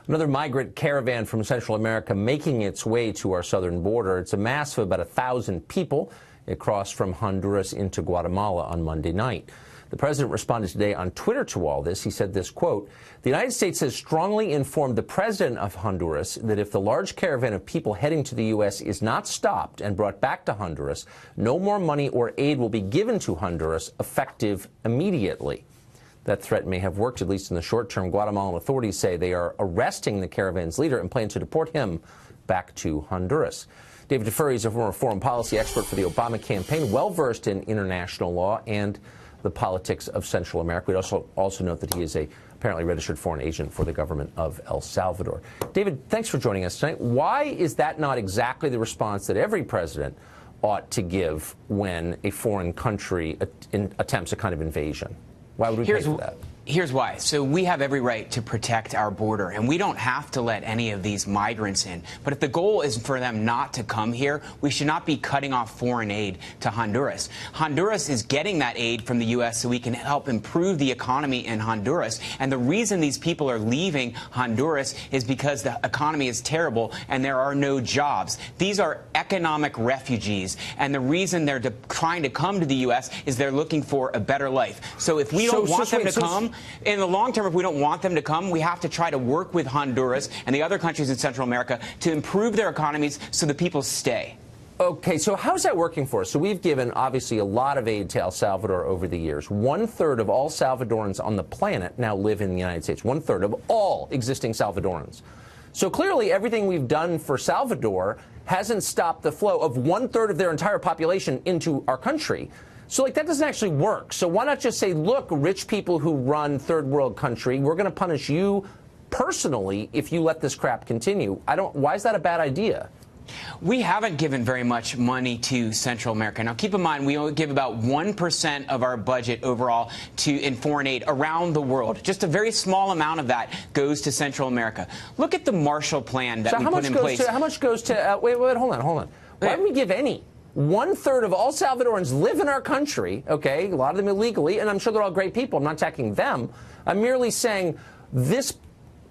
Another migrant caravan from Central America making its way to our southern border. It's a mass of about 1,000 people. It crossed from Honduras into Guatemala on Monday night. The president responded today on Twitter to all this. He said this, quote, "The United States has strongly informed the president of Honduras that if the large caravan of people heading to the U.S. is not stopped and brought back to Honduras, no more money or aid will be given to Honduras effective immediately." That threat may have worked, at least in the short term. Guatemalan authorities say they are arresting the caravan's leader and plan to deport him back to Honduras. David Defurry is a former foreign policy expert for the Obama campaign, well-versed in international law and the politics of Central America. We'd also note that he is a apparently registered foreign agent for the government of El Salvador. David, thanks for joining us tonight. Why is that not exactly the response that every president ought to give when a foreign country attempts a kind of invasion? Why would we pay for that? Here's why. So we have every right to protect our border, and we don't have to let any of these migrants in. But if the goal is for them not to come here, we should not be cutting off foreign aid to Honduras. Honduras is getting that aid from the U.S. so we can help improve the economy in Honduras. And the reason these people are leaving Honduras is because the economy is terrible and there are no jobs. These are economic refugees, and the reason they're trying to come to the U.S. is they're looking for a better life. So if we don't want them to come, in the long term, if we don't want them to come, we have to try to work with Honduras and the other countries in Central America to improve their economies so the people stay. Okay, so how's that working for us? So we've given, obviously, a lot of aid to El Salvador over the years. 1/3 of all Salvadorans on the planet now live in the United States. 1/3 of all existing Salvadorans. So clearly, everything we've done for Salvador hasn't stopped the flow of 1/3 of their entire population into our country. So, that doesn't actually work. So why not just say, look, rich people who run third world country, we're going to punish you personally if you let this crap continue. Why is that a bad idea? We haven't given very much money to Central America. Now, keep in mind, we only give about 1% of our budget overall in foreign aid around the world. Just a very small amount of that goes to Central America. Look at the Marshall Plan that we put in place. How much goes to, wait, hold on. Why do we give any? 1/3 of all Salvadorans live in our country, okay, a lot of them illegally, and I'm sure they're all great people. I'm not attacking them. I'm merely saying this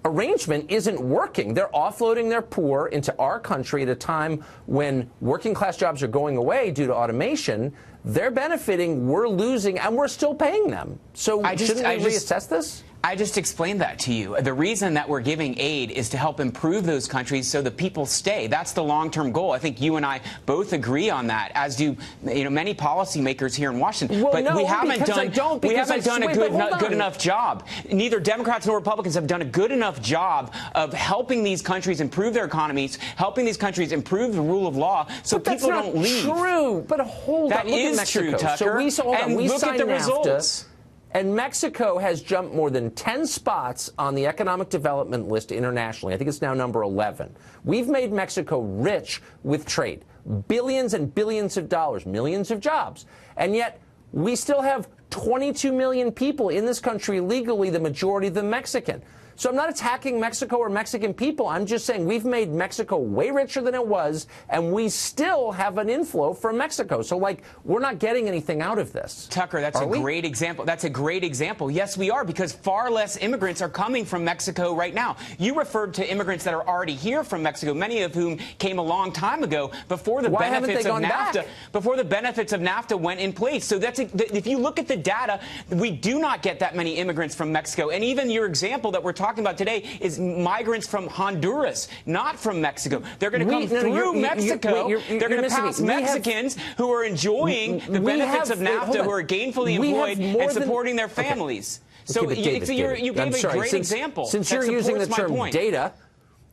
arrangement isn't working. They're offloading their poor into our country at a time when working class jobs are going away due to automation. They're benefiting, we're losing, and we're still paying them. So shouldn't we reassess this? I just explained that to you. The reason that we're giving aid is to help improve those countries so the people stay. That's the long-term goal. I think you and I both agree on that, as do many policymakers here in Washington. Well, but no, we haven't done a good enough job. Neither Democrats nor Republicans have done a good enough job of helping these countries improve their economies, helping these countries improve the rule of law, so people don't leave. That's not true. But hold on. That is true, Tucker. So we look at the results. And Mexico has jumped more than 10 spots on the economic development list internationally. I think it's now number 11. We've made Mexico rich with trade. Billions and billions of dollars, millions of jobs. And yet we still have 22 million people in this country legally, the majority of them Mexican. So I'm not attacking Mexico or Mexican people. I'm just saying we've made Mexico way richer than it was, and we still have an inflow from Mexico. So, we're not getting anything out of this. Tucker, that's a great example. That's a great example. Yes, we are, because far less immigrants are coming from Mexico right now. You referred to immigrants that are already here from Mexico, many of whom came a long time ago before the benefits of NAFTA. Before the benefits of NAFTA went in place. So if you look at the data, we do not get that many immigrants from Mexico. And even your example that we're talking about today is migrants from Honduras, not from Mexico. They're going to come through Mexico. They're going to pass Mexicans who are enjoying the benefits of NAFTA, who are gainfully employed and supporting their families. So you gave a great example. Since you're using the term data,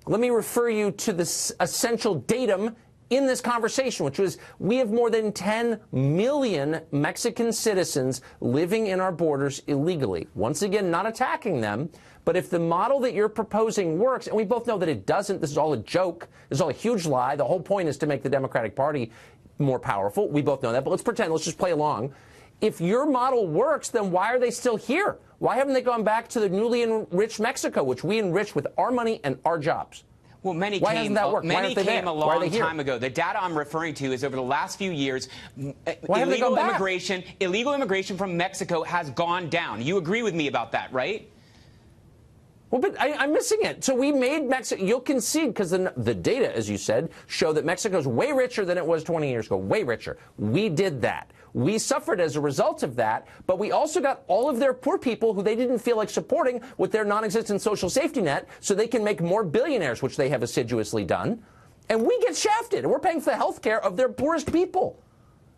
let me refer you to the essential datum in this conversation, which was we have more than 10 million Mexican citizens living in our borders illegally. Once again, not attacking them, but if the model that you're proposing works, and we both know that it doesn't, this is all a joke, this is all a huge lie. The whole point is to make the Democratic Party more powerful. We both know that, but let's pretend, let's just play along. If your model works, then why are they still here? Why haven't they gone back to the newly enriched Mexico, which we enriched with our money and our jobs? Well, many came a long time ago. The data I'm referring to is over the last few years, illegal immigration from Mexico has gone down. You agree with me about that, right? Well, but I'm missing it. So we made Mexico, you'll concede, because the data, as you said, show that Mexico's way richer than it was 20 years ago, way richer. We did that. We suffered as a result of that, but we also got all of their poor people who they didn't feel like supporting with their non-existent social safety net so they can make more billionaires, which they have assiduously done. And we get shafted, and we're paying for the health care of their poorest people.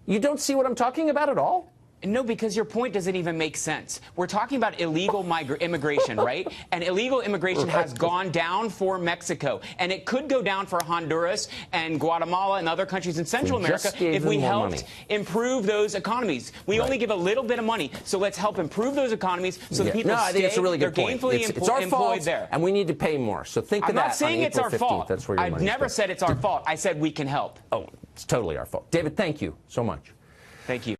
You don't see what I'm talking about at all? No, because your point doesn't even make sense. We're talking about illegal immigration, right? And illegal immigration has gone down for Mexico. And it could go down for Honduras and Guatemala and other countries in Central America if we helped improve those economies. We only give a little bit of money, so let's help improve those economies so the people I think it's a really good point. gainfully It's our fault, there. And we need to pay more. So think of that. I'm not saying it's our fault. That's where your I've never said it's our fault. I said we can help. Oh, it's totally our fault. David, thank you so much. Thank you.